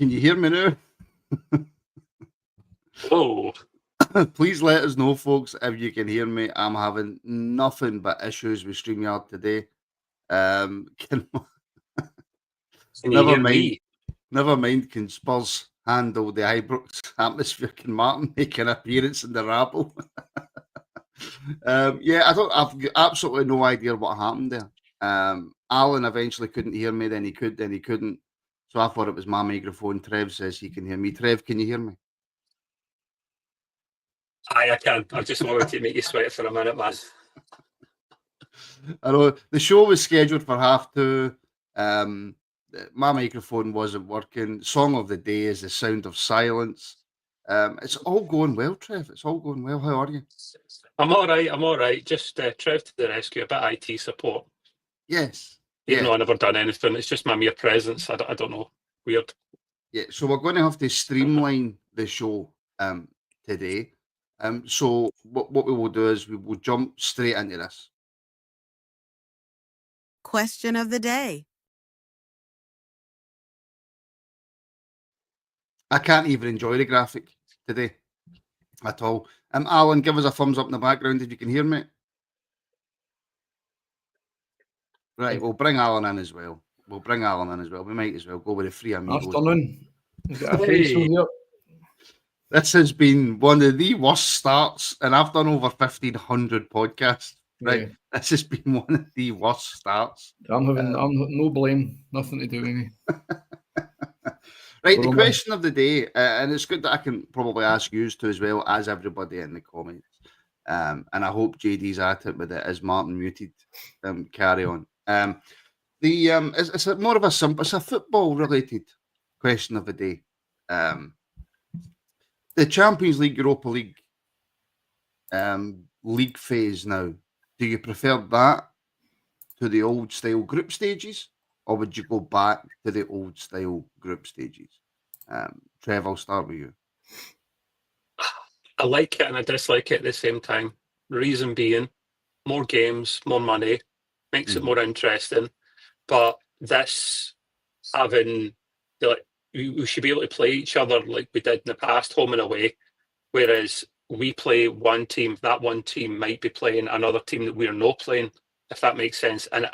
Can you hear me now? Oh, Please let us know, folks, if you can hear me. I'm having nothing but issues with StreamYard today. can you Never hear mind. me? Never mind, can Spurs handle the Ibrox atmosphere? Can Martin make an appearance in the Rabble? I've got absolutely no idea what happened there. Alan eventually couldn't hear me, then he could, then he couldn't. So I thought it was my microphone. Trev says he can hear me. Trev, can you hear me? Aye, I can. I just wanted to make you sweat for a minute, man. I know the show was scheduled for 2:30. My microphone wasn't working. Song of the day is The Sound of Silence. It's all going well, Trev. It's all going well. How are you? I'm all right. Just Trev to the rescue, a bit of IT support. Yes. Even though I never done anything, it's just my mere presence. I don't know. Weird. Yeah, so we're going to have to streamline the show today. So what we will do is we will jump straight into this. Question of the day. I can't even enjoy the graphic today at all. Alan, give us a thumbs up in the background if you can hear me. Right, we'll bring Alan in as well. We might as well go with the three amigos. Afternoon. We've got a face over here. This has been one of the worst starts, and I've done over 1,500 podcasts. Right, Yeah. This has been one of the worst starts. I'm no blame, nothing to do with me. Right, the question of the day, and it's good that I can probably ask you to as well as everybody in the comments. And I hope JD's at it with it as Martin muted. Carry on. It's more of it's a football related question of the day. The Champions League, Europa League, league phase now. Do you prefer that to the old style group stages, or would you go back to the old style group stages? Trev, I'll start with you. I like it and I dislike it at the same time. Reason being, more games, more money, makes it more interesting. But this having we should be able to play each other like we did in the past, home and away. Whereas we play one team, that one team might be playing another team that we're not playing, if that makes sense. And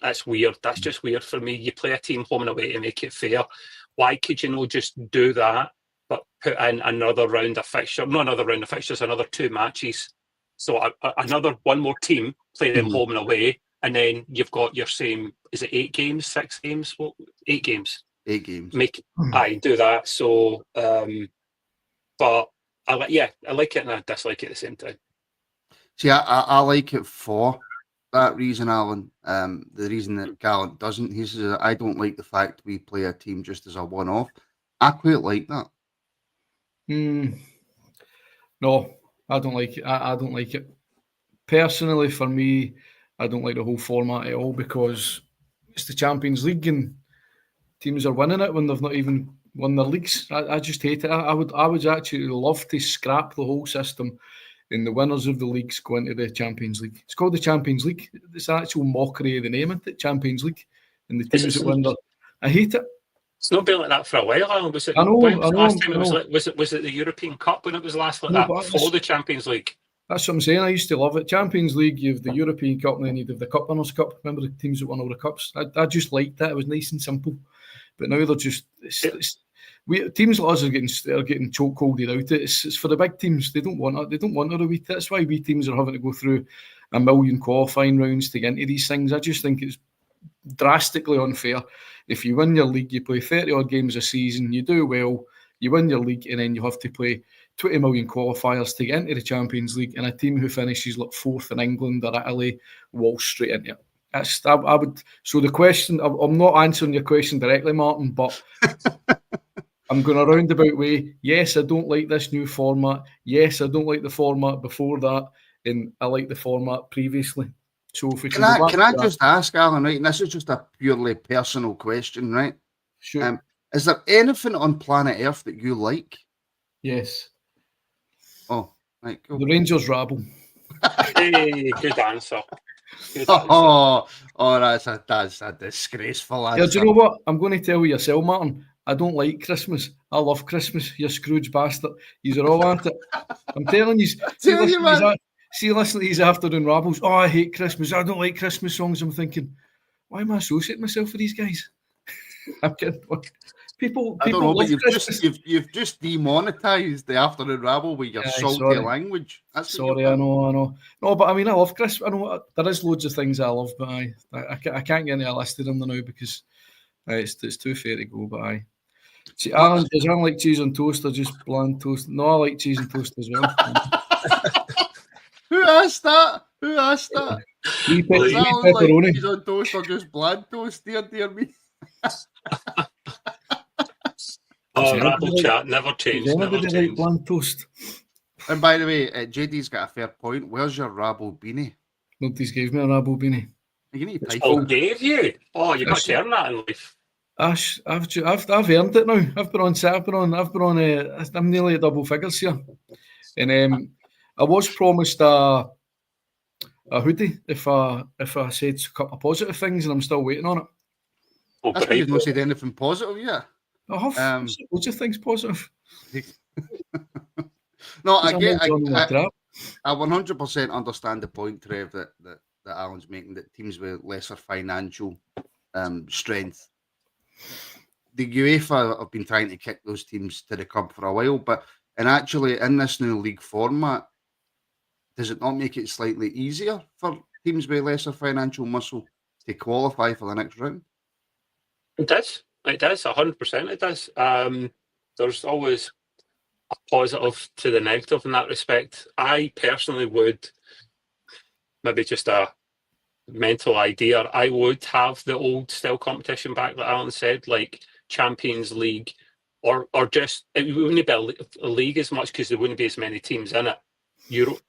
that's weird. That's just weird for me. You play a team home and away to make it fair. Why could you not just do that, but put in another round of fixture? Not another round of fixtures, another 2 matches. So one more team, play them home and away. And then you've got your same, is it 8 games, 6 games? 8 games. 8 games. Do that. So, but I like it and I dislike it at the same time. See, I like it for that reason, Alan. The reason that Gallant doesn't, he says, I don't like the fact we play a team just as a one-off. I quite like that. No, I don't like it. I don't like it. Personally, for me, I don't like the whole format at all because it's the Champions League and teams are winning it when they've not even won their leagues. I just hate it. I would actually love to scrap the whole system and the winners of the leagues go into the Champions League. It's called the Champions League. It's an actual mockery of the name, isn't it? Champions League. And the teams that win I hate it. It's not been like that for a while, Alan. Was it? I know. Last time was it the European Cup when it was last like that before the Champions League? That's what I'm saying. I used to love it. Champions League, you have the European Cup, and then you have the Cup Winners' Cup. Remember the teams that won all the cups? I just liked that. It was nice and simple. But now they're just teams like us are getting chokeholded out. It's for the big teams. They don't want it. They don't want to repeat it. That's why we teams are having to go through 1 million qualifying rounds to get into these things. I just think it's drastically unfair. If you win your league, you play 30 odd games a season, you do well, you win your league, and then you have to play 20 million qualifiers to get into the Champions League, and a team who finishes like 4th in England or Italy walks straight into it. I would. So the question, I'm not answering your question directly, Martin, but I'm going a roundabout way. Yes, I don't like this new format. Yes, I don't like the format before that, and I like the format previously. So if we can I just ask, Alan, right? And this is just a purely personal question, right? Sure. Is there anything on planet Earth that you like? Yes. Oh, right, cool. The Rangers Rabble. Hey, good answer. Oh, that's a disgraceful answer. Yeah, do you know what? I'm going to tell you yourself, Martin. I don't like Christmas. I love Christmas. You Scrooge bastard. You're all at it. I'm telling you. See, listen to these afternoon rabbles. Oh, I hate Christmas. I don't like Christmas songs. I'm thinking, why am I associating myself with these guys? I'm kidding. People I don't know, love but Christmas. you've just demonetised the afternoon rabble with your salty language. Sorry, I know. No, but I mean, I love Christmas. I know there is loads of things I love, but I can't get into a list of them now because it's too fair to go. But see, Alan, does Alan like cheese on toast or just bland toast? No, I like cheese on toast as well. Who asked that? Pepperoni. Like cheese on toast or just bland toast? Dear me. Rabble chat never changed. Like bland toast. And by the way, JD's got a fair point. Where's your Rabble beanie? Nobody's gave me a Rabble beanie. You need to pay for it. Gave you? Oh, you've got to earn that in life. Ash, I've earned it now. I'm nearly at double figures here, and I was promised a hoodie if I said a couple of positive things, and I'm still waiting on it. That's why you've not said anything positive yet. I have loads of things positive. No, I 100% understand the point, Trev, that Alan's making, that teams with lesser financial strength. The UEFA have been trying to kick those teams to the curb for a while, but actually in this new league format, does it not make it slightly easier for teams with lesser financial muscle to qualify for the next round? It does. 100% it does. There's always a positive to the negative in that respect. I personally would, maybe just a mental idea, I would have the old style competition back that Alan said, like Champions League, or just, it wouldn't be a league as much because there wouldn't be as many teams in it.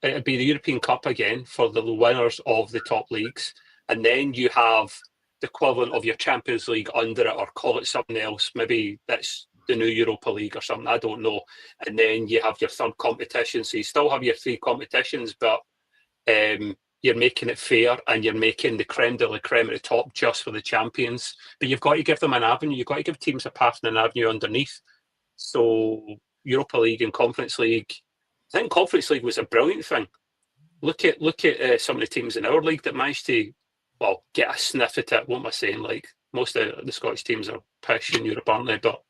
It'd be the European Cup again for the winners of the top leagues, and then you have the equivalent of your Champions League under it, or call it something else. Maybe that's the new Europa League or something, I don't know. And then you have your third competition, so you still have your three competitions, but you're making it fair, and you're making the creme de la creme at the top just for the champions. But you've got to give them an avenue. You've got to give teams a path and an avenue underneath. So Europa League and Conference League, I think Conference League was a brilliant thing. Look at some of the teams in our league that managed to, well, get a sniff at it. What am I saying? Like, most of the Scottish teams are pish in Europe, aren't they? But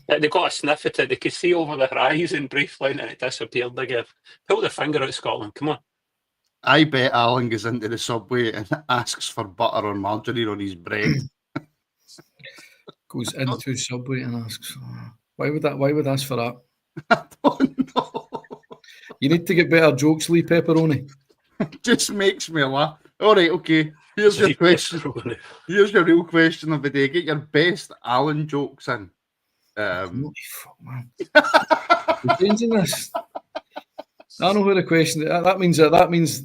they got a sniff at it. They could see over the horizon briefly, and it disappeared again. Pull the finger out, Scotland. Come on. I bet Alan goes into the Subway and asks for butter or margarine on his bread. Goes into Subway and asks, why would I ask for that? I don't know. You need to get better jokes, Lee Pepperoni. Just makes me laugh. All right, okay. Here's your question. Here's your real question of the day. Get your best Alan jokes in. Holy fuck, man. We're changing this. I know who the question is. That means.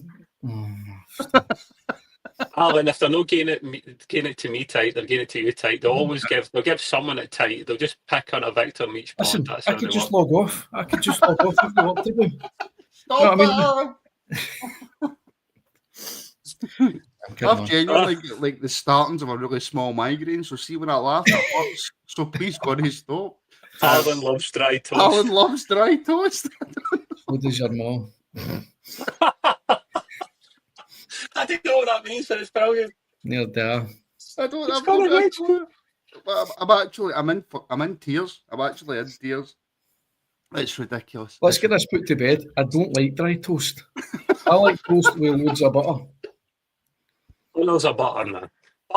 Alan, if they're not getting it to me tight, they're getting it to you tight. They'll give someone it tight. They'll just pick on a victim each pod. Listen, I could just log off. If you want to do. Stop it, I've genuinely got like the startings of a really small migraine, so see when I laugh, it hurts. So please, God, stop. Alan loves dry toast. Alan loves dry toast. What does your mom? I don't know what that means, but it's brilliant. Near there. I'm in tears. I'm actually in tears. It's ridiculous. Let's get this put to bed. I don't like dry toast. I like toast with loads of butter. Loads of butter, man.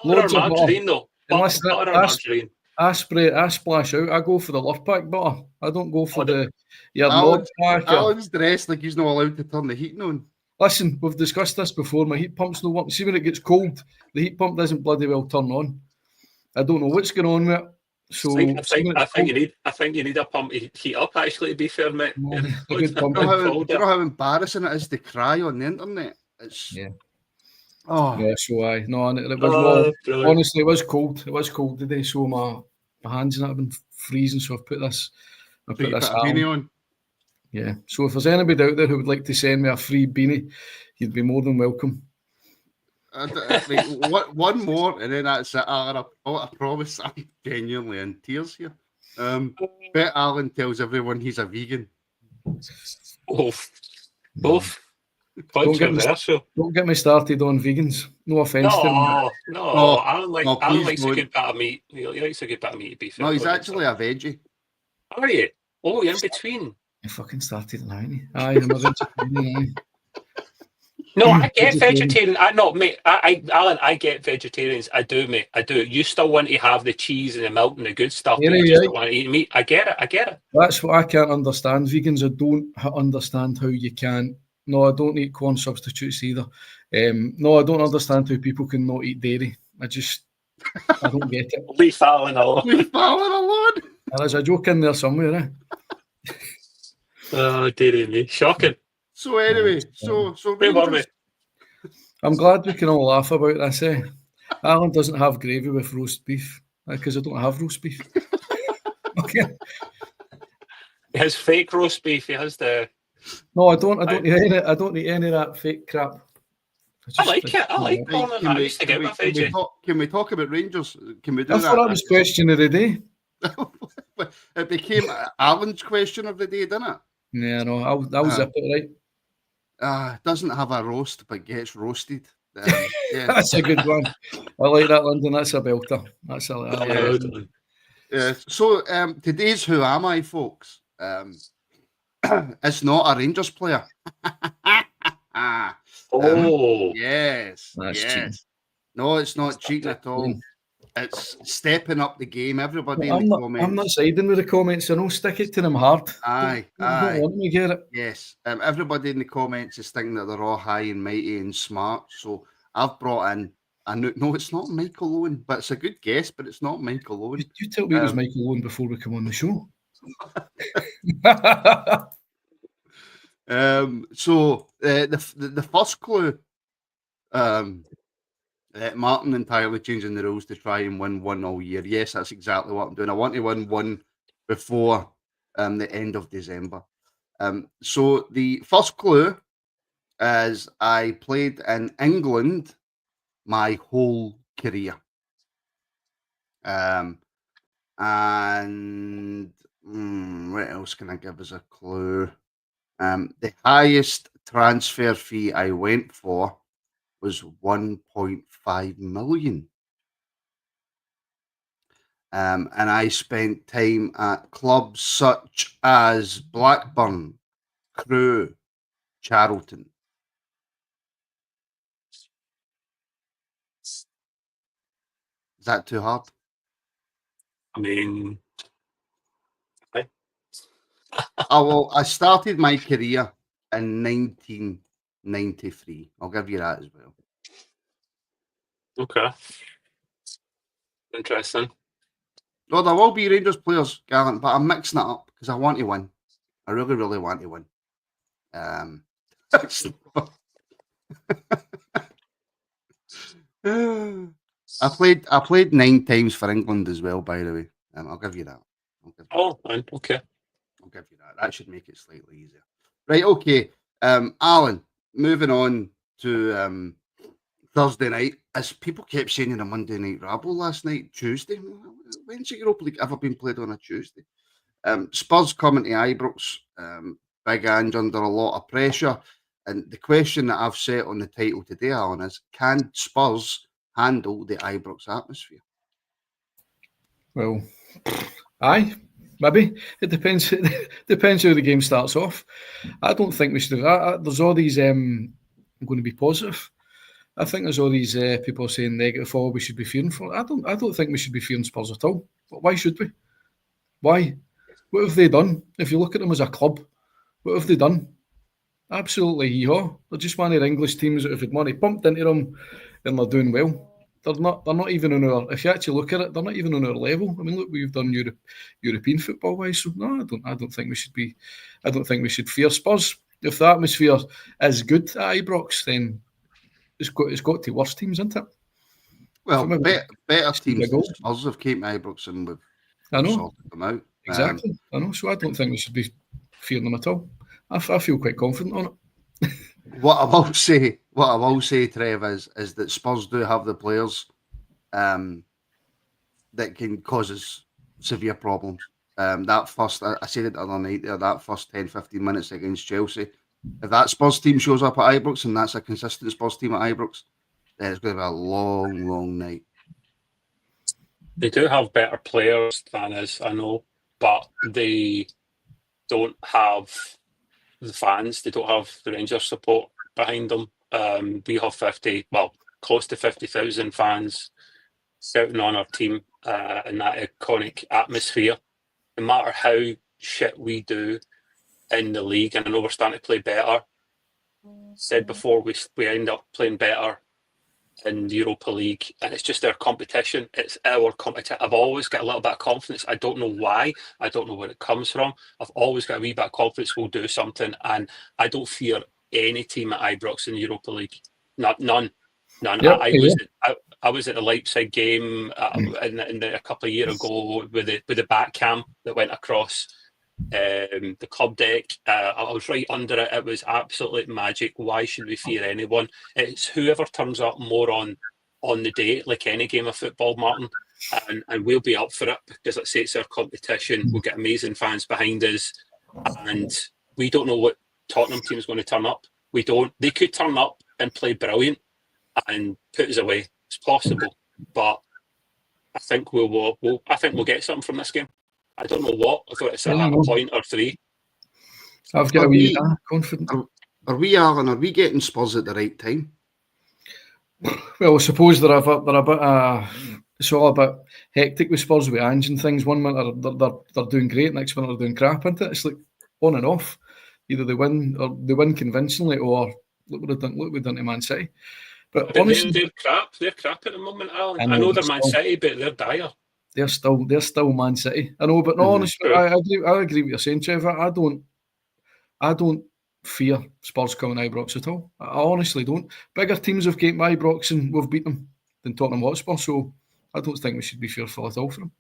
Butter or margarine, though. Butter or margarine. I splash out. I go for the Love Pack butter. I don't go for Alan's dressed like he's not allowed to turn the heating on. Listen, we've discussed this before. My heat pump's no work. See, when it gets cold, the heat pump doesn't bloody well turn on. I don't know what's going on with it. So I think you need a pump to heat up. Actually, to be fair, mate. Do you know how embarrassing it is to cry on the internet? Yeah. Oh yeah. So it was honestly, it was cold. It was cold today. So my hands and I've been freezing. So I've put this beanie on. Yeah. So if there's anybody out there who would like to send me a free beanie, you'd be more than welcome. One more, and then that's it. Alan, I promise I'm genuinely in tears here. Bet Alan tells everyone he's a vegan. Both. Don't get me started on vegans. No offence to them. No. Alan please likes don't. a good bit of meat. He likes a good bit of meat, to be fair. No, he's actually a veggie. Are you? Oh, you're in between. I fucking started now, ain't he? Aye, I'm a vegetarian. No, I get vegetarian. Alan, I get vegetarians. I do, mate. I do. You still want to have the cheese and the milk and the good stuff, but you just don't want to eat meat. I get it. That's what I can't understand. Vegans, I don't understand how you can. No, I don't eat corn substitutes either. No, I don't understand how people can not eat dairy. I don't get it. Leave Alan alone. There's a joke in there somewhere, eh? Oh, dearie me. Shocking. So anyway, so where were we? I'm glad we can all laugh about this, eh? Alan doesn't have gravy with roast beef because I don't have roast beef. Okay. He has fake roast beef. He has the. No, I don't eat any of that fake crap. I like it. I like corn. I used to get my veggie. Can we talk about Rangers? Can we do I that? thought that was question of the day. It became Alan's question of the day, didn't it? Yeah, no, I'll zip it right. Doesn't have a roast, but gets roasted. Yeah. That's a good one. I like that, London. That's a belter. That's a good one. Yeah. So today's Who Am I, folks? It's not a Rangers player. Yes. That's cheating. No, it's not cheating at all. It's stepping up the game. Everybody in the comments. I'm not siding with the comments. I know, stick it to them hard. Aye. I don't want me to get it. Yes. Everybody in the comments is thinking that they're all high and mighty and smart. So I've brought in no, it's not Michael Owen, but it's a good guess, but it's not Michael Owen. You tell me it was Michael Owen before we come on the show. So the first clue, Martin entirely changing the rules to try and win one all year. Yes, that's exactly what I'm doing. I want to win one before the end of December. So the first clue is I played in England my whole career. And what else can I give as a clue? The highest transfer fee I went for was 1.5 million. And I spent time at clubs such as Blackburn, Crewe, Charlton. Is that too hard? I mean, I started my career in 1993. I'll give you that as well. Okay. Interesting. No, there will be Rangers players, Gallant, but I'm mixing it up because I want to win. I really, really want to win. I played 9 times for England as well, by the way. I'll give you that. Okay. I'll give you that. That should make it slightly easier. Right, okay. Alan, moving on to Thursday night. As people kept saying in a Monday night Rabble last night, Tuesday. When's the Europa League ever been played on a Tuesday? Spurs coming to Ibrox. Big Ange under a lot of pressure. And the question that I've set on the title today, Alan, is can Spurs handle the Ibrox atmosphere? Well, aye, maybe. It depends. It depends how the game starts off. I don't think we should have. There's all these. I'm going to be positive. I think there's all these people saying negative. Oh, we should be fearing for. I don't think we should be fearing Spurs at all. But why should we? Why? What have they done? If you look at them as a club, what have they done? Absolutely, hee-haw. They're just one of the English teams that have had money pumped into them, and they're doing well. They're not even on our. If you actually look at it, they're not even on our level. I mean, look, we've done European football wise. So no, I don't think we should be. I don't think we should fear Spurs. If the atmosphere is good at Ibrox, then it's got to worse teams, isn't it? Well, better teams than Spurs have came to Ibrox and we've sorted them out. Exactly. I know. So I don't think we should be fearing them at all. I feel quite confident on it. what I will say, Trev, is that Spurs do have the players that can cause us severe problems. That first, I said it the other night there, that first 10, 15 minutes against Chelsea, if that Spurs team shows up at Ibrox and that's a consistent Spurs team at Ibrox, then it's going to be a long, long night. They do have better players than us, I know, but they don't have the fans. They don't have the Rangers support behind them. We have close to 50,000 fans shouting on our team in that iconic atmosphere. No matter how shit we do in the league, and I know we're starting to play better. Said before, we end up playing better in the Europa League, and it's just our competition. It's our competition. I've always got a little bit of confidence. I don't know why. I don't know where it comes from. I've always got a wee bit of confidence we'll do something, and I don't fear any team at Ibrox in the Europa League. None. Yep, I was at the Leipzig game a couple of years ago with the back cam that went across the club deck. I was right under it. It was absolutely magic. Why should we fear anyone? It's whoever turns up more on the day, like any game of football, Martin, and we'll be up for it because let's say it's our competition. We'll get amazing fans behind us, and we don't know what Tottenham team is going to turn up. We don't. They could turn up and play brilliant and put us away. It's possible, but I think we'll get something from this game. I don't know what. I thought it's a point or three. I've got a wee confidence. Are we, Alan? Are we getting Spurs at the right time? Well, I suppose they're a bit. It's all a bit hectic with Spurs with Ange and things. One minute they're doing great, next minute they're doing crap, isn't it? It's like on and off. Either they win or they win convincingly, or look what we've done to Man City. But honestly, they're crap. They're crap at the moment, Alan. I know they're Man City, but they're dire. They're still Man City. I know, but no, honestly, I agree with you saying, Trevor. I don't fear Spurs coming to Ibrox at all. I honestly don't. Bigger teams have came to Ibrox and we've beat them than Tottenham Hotspur, so I don't think we should be fearful at all for them.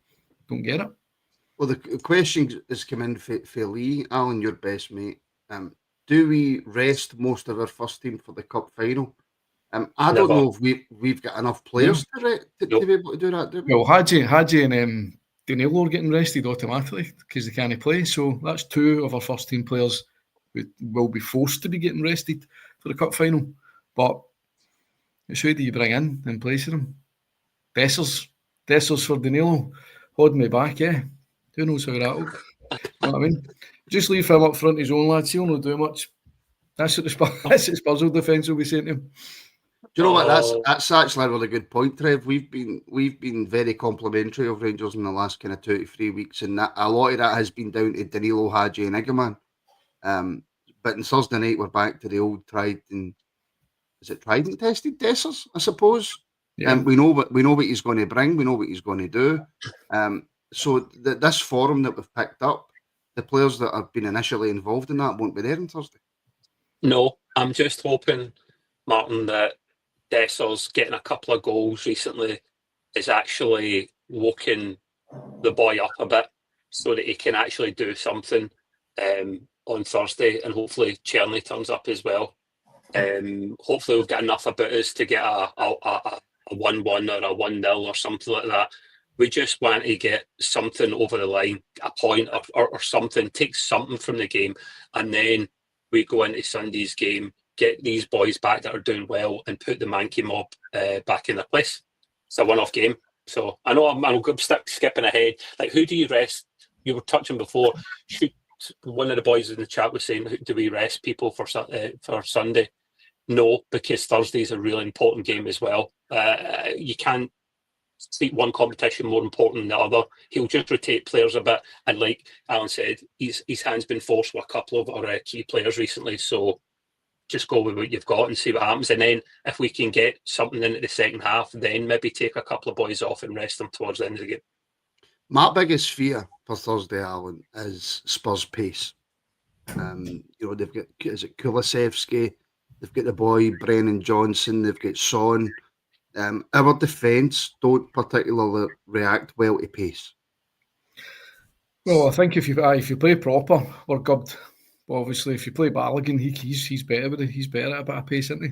Don't get it. Well, the question has come in for Lee, Alan, your best mate. Do we rest most of our first team for the cup final? I don't know if we've got enough players to be able to do that, do we? Well, Hadji and Danilo are getting rested automatically because they can't play. So that's two of our first team players who will be forced to be getting rested for the cup final. But who do you bring in place of them? Dessers for Danilo, holding me back, yeah. Who knows how that'll? You know what I mean? Just leave him up front his own lads. He'll not do much. That's what the Spurs defence will be saying to him. Do you know what? That's actually a really good point, Trev. We've been very complimentary of Rangers in the last kind of 2 to 3 weeks, and that a lot of that has been down to Danilo, Hadji, and Igaman. But on Thursday night, we're back to the old tried and tested Dessers, I suppose. Yeah. We know what he's going to bring. We know what he's going to do. So this forum that we've picked up, the players that have been initially involved in that won't be there on Thursday. No, I'm just hoping, Martin, that Dessers getting a couple of goals recently is actually woken the boy up a bit so that he can actually do something on Thursday, and hopefully Cherney turns up as well. Hopefully we've got enough about us to get a 1-1 or a 1-0 or something like that. We just want to get something over the line, a point or something, take something from the game, and then we go into Sunday's game, get these boys back that are doing well, and put the Mankey mob back in their place. It's a one-off game. So I know I'm skipping ahead. Like, who do you rest? You were touching before. One of the boys in the chat was saying, do we rest people for Sunday? No, because Thursday is a really important game as well. You can't treat one competition more important than the other. He'll just rotate players a bit, and like Alan said, his hand's been forced with a couple of our key players recently, so just go with what you've got and see what happens. And then if we can get something into the second half, then maybe take a couple of boys off and rest them towards the end of the game. My biggest fear for Thursday, Alan, is Spurs' pace. They've got, is it Kulusevski? They've got the boy Brennan Johnson. They've got Son. Our defence don't particularly react well to pace. Well, I think if you play proper, we're good obviously, if you play Balogun, he's better at a bit of pace, isn't he?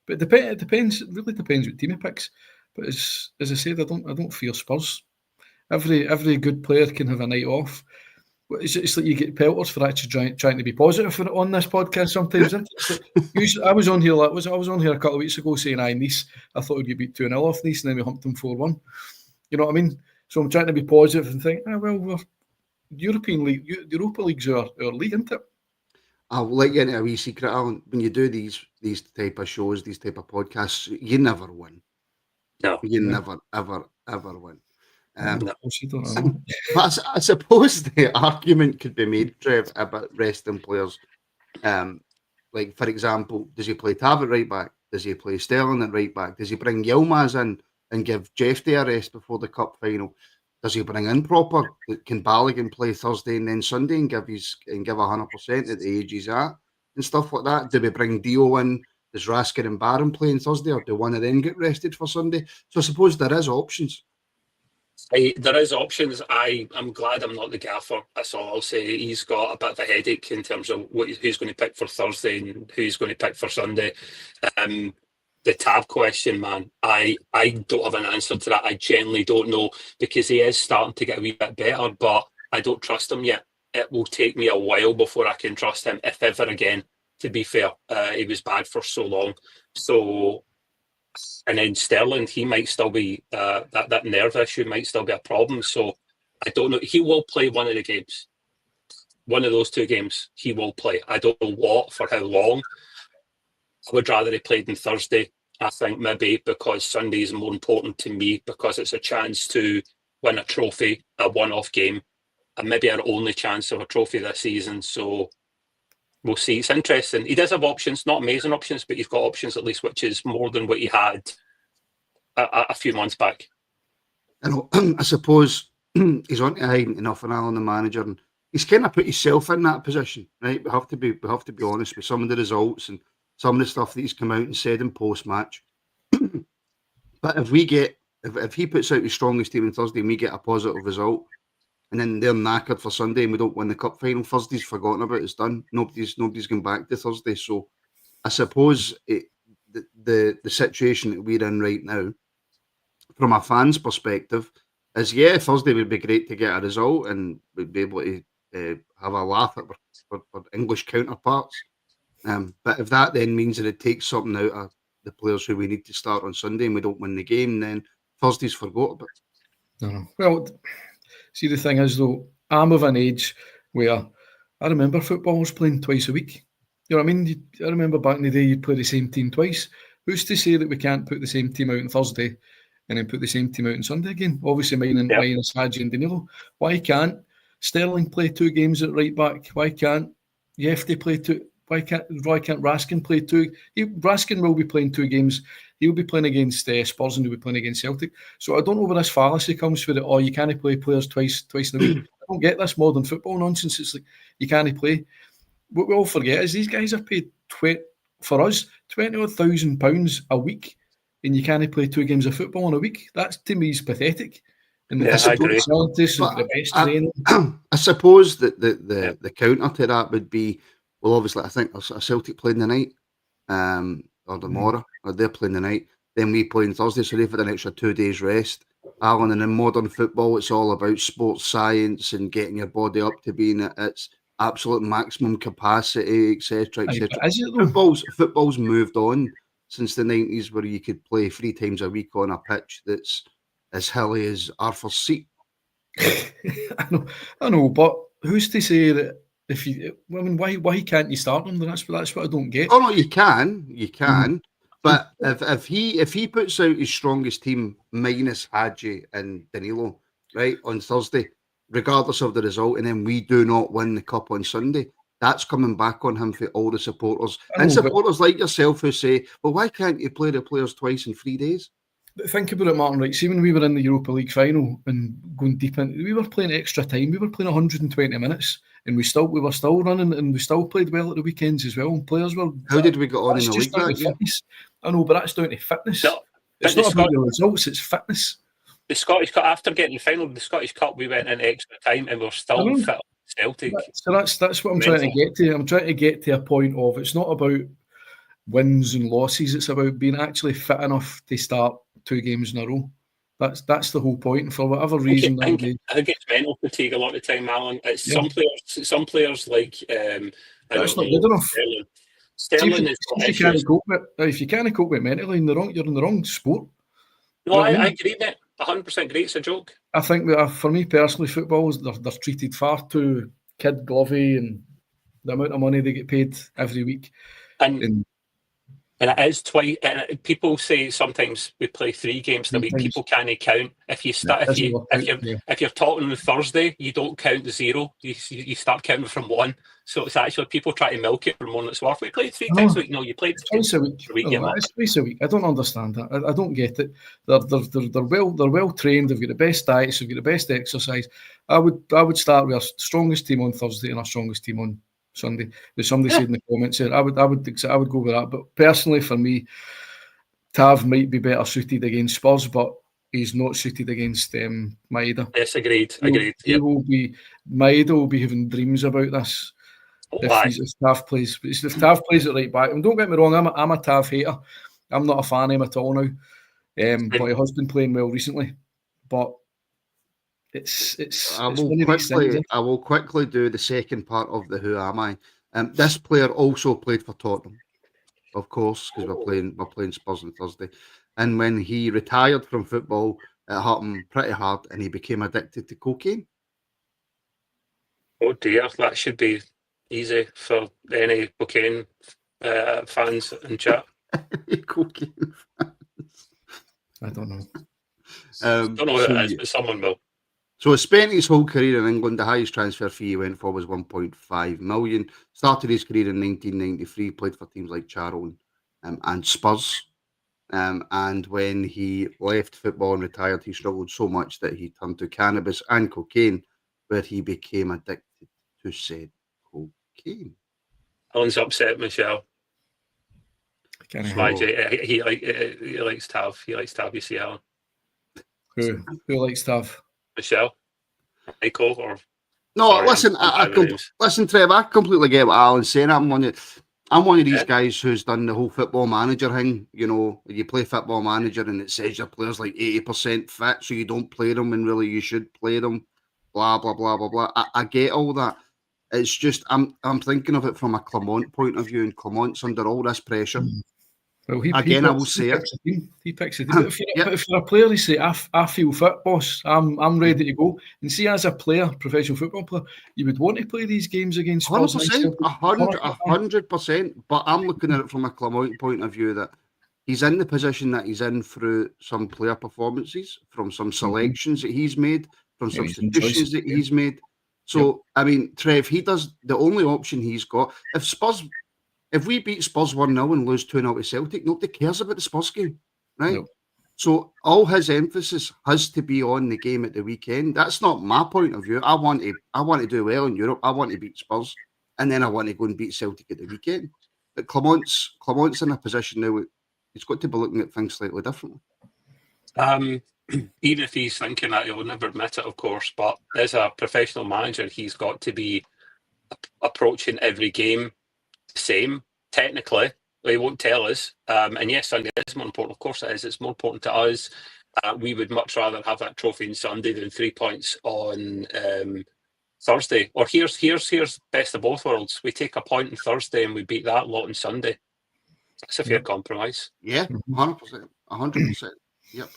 But it depends. It really depends what team he picks. But as I said, I don't fear Spurs. Every good player can have a night off. It's like you get pelters for actually trying to be positive on this podcast sometimes. Usually, I was on here a couple of weeks ago saying, Nice, I thought we'd get beat 2-0 off Nice, and then we humped them 4-1. You know what I mean? So I'm trying to be positive and think, we're European League, Europa League's our league, isn't it? I'll let you into a wee secret, Alan. When you do these type of shows, these type of podcasts, you never win. No. You never, ever, ever win. No. But I suppose the argument could be made, Trev, about resting players. Like, for example, does he play Tav at right back? Does he play Sterling at right back? Does he bring Yilmaz in and give Jeffy a rest before the cup final? Does he bring in proper? Can Balogun play Thursday and then Sunday and give 100% at the age he's at and stuff like that? Do we bring Dio in? Does Raskin and Barron play on Thursday, or do one of them get rested for Sunday? So I suppose there is options. There is options. I'm glad I'm not the gaffer. That's all I'll say. He's got a bit of a headache in terms of who's going to pick for Thursday and who's going to pick for Sunday. The Tab question, man, I don't have an answer to that. I genuinely don't know, because he is starting to get a wee bit better, but I don't trust him yet. It will take me a while before I can trust him, if ever again, to be fair. He was bad for so long. So, and then Sterling, he might still be, that nerve issue might still be a problem. So I don't know. He will play one of the games. One of those two games, he will play. I don't know what, for how long. I would rather he played on Thursday, I think, maybe because Sunday is more important to me, because it's a chance to win a trophy, a one-off game, and maybe our only chance of a trophy this season. So we'll see. It's interesting. He does have options, not amazing options, but he's got options at least, which is more than what he had a few months back. I suppose he's on to hiding enough an eye on the manager, and he's kind of put himself in that position, right? We have to be honest with some of the results and some of the stuff that he's come out and said in post-match. But if he puts out his strongest team on Thursday and we get a positive result, and then they're knackered for Sunday and we don't win the cup final, Thursday's forgotten about, it's done. Nobody's going back to Thursday. So I suppose the situation that we're in right now, from a fan's perspective, is Thursday would be great to get a result and we'd be able to have a laugh at our English counterparts. But if that then means that it takes something out of the players who we need to start on Sunday and we don't win the game, then Thursday's forgot about. No. Well, see, the thing is, though, I'm of an age where I remember footballers playing twice a week. You know what I mean? I remember back in the day you'd play the same team twice. Who's to say that we can't put the same team out on Thursday and then put the same team out on Sunday again? Obviously, minus Hadji and Danilo. Why can't Sterling play 2 games at right back? Why can't Jefty play 2? Why can't Raskin play 2? Raskin will be playing 2 games. He'll be playing against Spurs and he'll be playing against Celtic. So I don't know where this fallacy comes for it. You can't play players twice in a week. I don't get this modern football nonsense. It's like you can't play. What we all forget is these guys are paid £20,000 a week, and you can't play 2 games of football in a week. That to me is pathetic. And I agree. The best training. I suppose that the counter to that would be, well, obviously, I think Celtic playing the night, or tomorrow, or they're playing the night. Then we play on Thursday, so they've had an extra 2 days rest. Alan, and in modern football, it's all about sports science and getting your body up to being at its absolute maximum capacity, etc., etc. Football's moved on since the 90s, where you could play 3 times a week on a pitch that's as hilly as Arthur's Seat. I know, but who's to say that? Why can't you start them? That's what I don't get. Oh no, you can. But if he puts out his strongest team minus Hadji and Danilo, right, on Thursday, regardless of the result, and then we do not win the cup on Sunday, that's coming back on him for all the supporters. Supporters like yourself who say, well, why can't you play the players twice in 3 days? Think about it, Martin, right? See, when we were in the Europa League final and going deep in, we were playing extra time. We were playing 120 minutes, and we were still running, and we still played well at the weekends as well. And players were. How did we get on in the league that year? I know, but that's down to fitness. No, it's not about the results; it's fitness. The Scottish Cup, after getting the final of the Scottish Cup, we went in extra time and we were still fit Celtic. So that's what I'm trying to get to. I'm trying to get to a point of it's not about wins and losses. It's about being actually fit enough to start 2 games in a row. That's the whole point. And for whatever reason, I think it's mental fatigue a lot of the time, Alan. It's some players like that's not good enough. Sterling is if you can't cope with it mentally, you're in the wrong sport. No, I agree, mate. 100% agree. It's a joke. I think that for me personally, football is they're treated far too kid glovey, and the amount of money they get paid every week. And it is twice. People say sometimes we play 3 games in a week. People can't count. If you're Tottenham on Thursday, you don't count the 0. You start counting from 1. So it's actually people try to milk it for more than it's worth. We played 3 times a week. No, you played twice a week. It's twice a week. I don't understand that. I don't get it. They're well trained. They've got the best diets. They've got the best exercise. I would start with our strongest team on Thursday and our strongest team on Sunday. As somebody said in the comments here, I would go with that. But personally, for me, Tav might be better suited against Spurs, but he's not suited against Maeda. Yes, agreed. Maeda will be having dreams about this if Tav plays. If Tav plays at right back, and don't get me wrong, I'm a Tav hater. I'm not a fan of him at all now. But he has been playing well recently, but. I will quickly do the second part of the Who Am I. This player also played for Tottenham, of course, because we're playing Spurs on Thursday. And when he retired from football, it hurt him pretty hard, and he became addicted to cocaine. Oh dear, that should be easy for any cocaine fans in chat. Cocaine fans. I don't know. Don't know what it is, but someone will. So he spent his whole career in England. The highest transfer fee he went for was 1.5 million. Started his career in 1993, played for teams like Charlton and Spurs. And when he left football and retired, he struggled so much that he turned to cannabis and cocaine, where he became addicted to said cocaine. Alan's upset, Michelle. He likes Tav. He likes Tav, you see, Alan. Who likes Tav? Michelle, Michael, or listen, listen, Trev. I completely get what Alan's saying. I'm one of these guys who's done the whole football manager thing. You know, you play football manager and it says your player's like 80% fit, so you don't play them when really you should play them. Blah blah blah blah blah. I get all that. It's just I'm thinking of it from a Clement point of view, and Clement's under all this pressure. Well, I will say it. He picks a team. But if you're a player, you say, I feel fit, boss. I'm ready to go. And see, as a player, professional football player, you would want to play these games against Spurs. 100%. But I'm looking at it from a Clement point of view that he's in the position that he's in through some player performances, from some selections that he's made, from substitutions that he's made. So, I mean, Trev, he does the only option he's got. If we beat Spurs 1-0 and lose 2-0 to Celtic, nobody cares about the Spurs game, right? No. So all his emphasis has to be on the game at the weekend. That's not my point of view. I want to do well in Europe. I want to beat Spurs, and then I want to go and beat Celtic at the weekend. But Clement's in a position now. He's got to be looking at things slightly differently. Even if he's thinking that, he'll never admit it, of course. But as a professional manager, he's got to be approaching every game same. Technically, he won't tell us. And yes, Sunday is more important. Of course it is. It's more important to us. We would much rather have that trophy on Sunday than 3 points on Thursday. Or here's best of both worlds. We take a point on Thursday and we beat that lot on Sunday. It's a fair compromise. Yeah, 100%. 100%. Yep.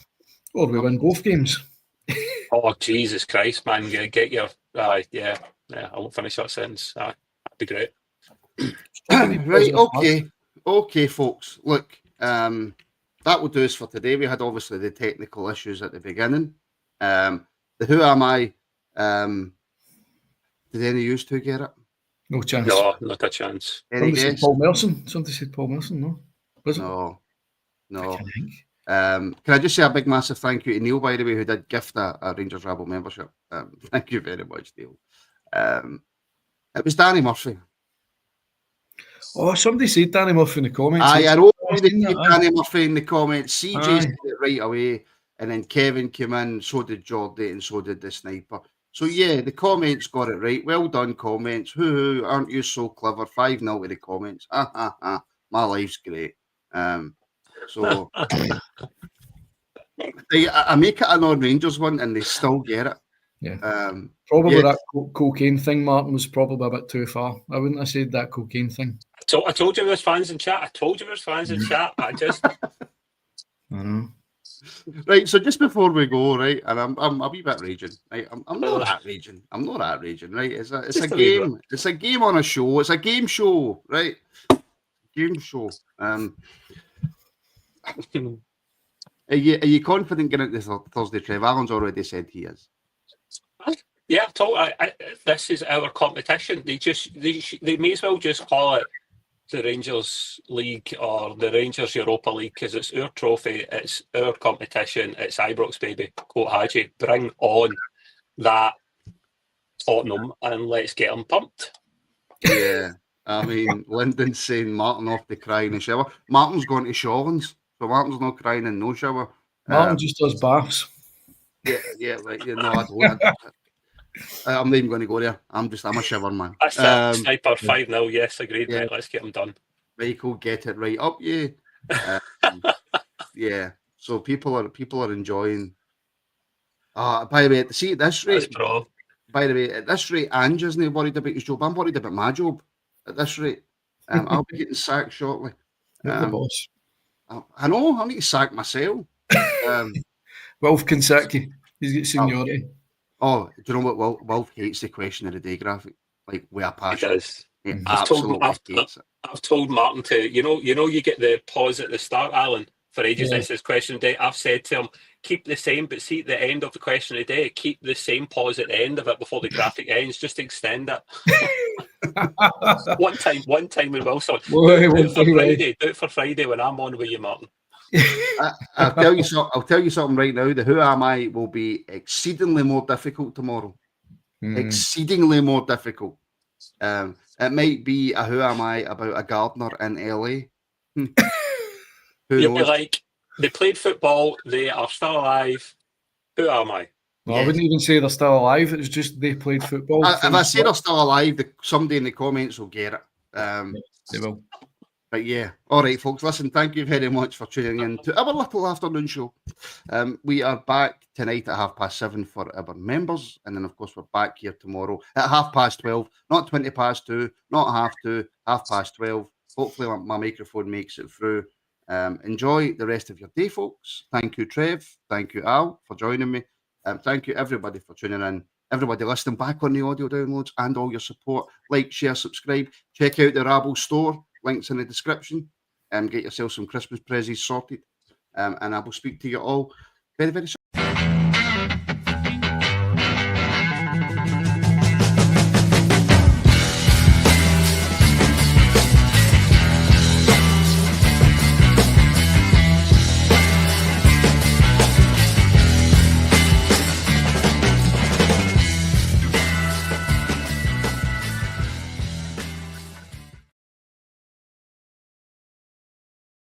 Or we win both games. Oh, Jesus Christ, man. Get your... yeah, I won't finish that sentence. That'd be great. Right, okay, folks. Look, that will do us for today. We had obviously the technical issues at the beginning. The Who Am I? Did any of you two get it? No chance. No, not a chance. Somebody said Paul Merson. No. Was it? No. Can I just say a big massive thank you to Neil, by the way, who did gift a Rangers Rabble membership. Thank you very much, Neil. It was Danny Murphy. Oh, somebody said Danny Murphy in the comments. I wrote Danny Murphy in the comments. CJ said it right away, and then Kevin came in, so did Jordy, and so did the sniper. So yeah, the comments got it right. Well done, comments. Hoo, aren't you so clever? 5-0 with the comments. Ha ha ha. My life's great. So I make it a non-Rangers one, and they still get it. Yeah. Probably yeah. that cocaine thing, Martin, was probably a bit too far. I wouldn't have said that cocaine thing. I told you there was fans in chat. I just. I know. Right, so just before we go, right, and I'm a wee bit raging, right? I'm not that raging. I'm not that raging, right? It's a game. It's a game on a show. It's a game show, right? Game show. Are you confident getting into Thursday, Trev? Alan's already said he is. Yeah, this is our competition. They may as well just call it the Rangers League or the Rangers Europa League, because it's our trophy, it's our competition, it's Ibrox, baby. Quote Haji, bring on that Tottenham and let's get them pumped. Yeah, I mean, Lyndon's saying Martin off to cry in the shower. Martin's going to Shawlands, so Martin's not crying in no shower. Martin just does baths. Yeah, right. Yeah, no, I don't. I'm not even going to go there. I'm a shiver man. That's it. Sniper 5-0. Yes, agreed, mate. Let's get them done. Michael, get it right up, you. Yeah. So people are enjoying. By the way, see at this rate. By the way, at this rate, Ange isn't worried about his job. I'm worried about my job. At this rate, I'll be getting sacked shortly. The boss. I know. I need to sack myself. Wolf can sack you. He's got seniority. Oh, do you know what? Wolf hates the question of the day graphic. Like, we are passionate. He does. He absolutely hates it. I've told Martin to, you get the pause at the start, Alan, for ages. This is question of the day. I've said to him, keep the same, but see at the end of the question of the day, keep the same pause at the end of it before the graphic ends. Just extend it. One time with Wilson. Do it for Friday when I'm on with you, Martin. I'll tell you something right now. The Who Am I will be exceedingly more difficult tomorrow. Exceedingly more difficult. It might be a Who Am I about a gardener in LA. You'll be like, they played football, they are still alive. Who am I? No, I wouldn't even say they're still alive. It was just they played football. If I say they're still alive, somebody in the comments will get it. They will. But yeah, all right, folks. Listen, thank you very much for tuning in to our little afternoon show. We are back tonight at 7:30 for our members, and then of course we're back here tomorrow at 12:30. Not 2:20, not 2:30, 12:30. Hopefully, my microphone makes it through. Enjoy the rest of your day, folks. Thank you, Trev. Thank you, Al, for joining me. Thank you, everybody, for tuning in. Everybody listening back on the audio downloads and all your support. Like, share, subscribe. Check out the Rabble store. Links in the description. Get yourself some Christmas presents sorted. And I will speak to you all very, very soon.